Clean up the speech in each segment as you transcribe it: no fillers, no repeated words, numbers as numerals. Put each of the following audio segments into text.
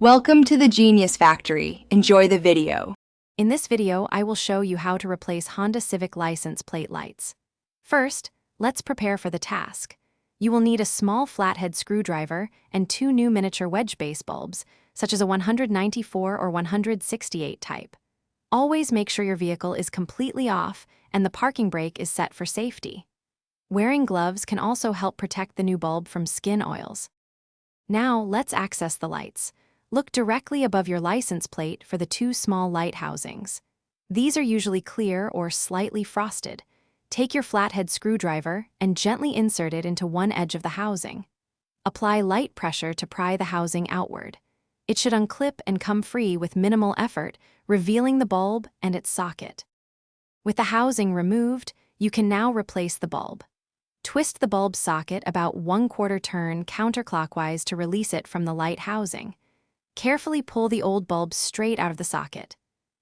Welcome to the Genius Factory. Enjoy the video. In this video, I will show you how to replace Honda Civic license plate lights. First, let's prepare for the task. You will need a small flathead screwdriver and two new miniature wedge base bulbs, such as a 194 or 168 type. Always make sure your vehicle is completely off and the parking brake is set for safety. Wearing gloves can also help protect the new bulb from skin oils. Now, let's access the lights. Look directly above your license plate for the two small light housings. These are usually clear or slightly frosted. Take your flathead screwdriver and gently insert it into one edge of the housing. Apply light pressure to pry the housing outward. It should unclip and come free with minimal effort, revealing the bulb and its socket. With the housing removed, you can now replace the bulb. Twist the bulb socket about 1/4 turn counterclockwise to release it from the light housing. Carefully pull the old bulb straight out of the socket.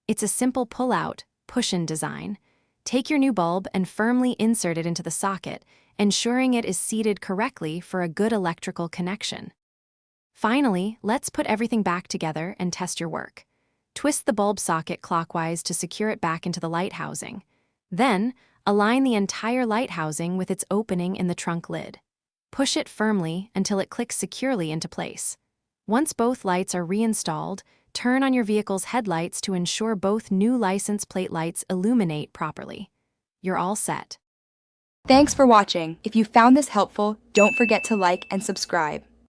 It's a simple pull-out, push-in design. Take your new bulb and firmly insert it into the socket, ensuring it is seated correctly for a good electrical connection. Finally, let's put everything back together and test your work. Twist the bulb socket clockwise to secure it back into the light housing. Then, align the entire light housing with its opening in the trunk lid. Push it firmly until it clicks securely into place. Once both lights are reinstalled, turn on your vehicle's headlights to ensure both new license plate lights illuminate properly. You're all set. Thanks for watching. If you found this helpful, don't forget to like and subscribe.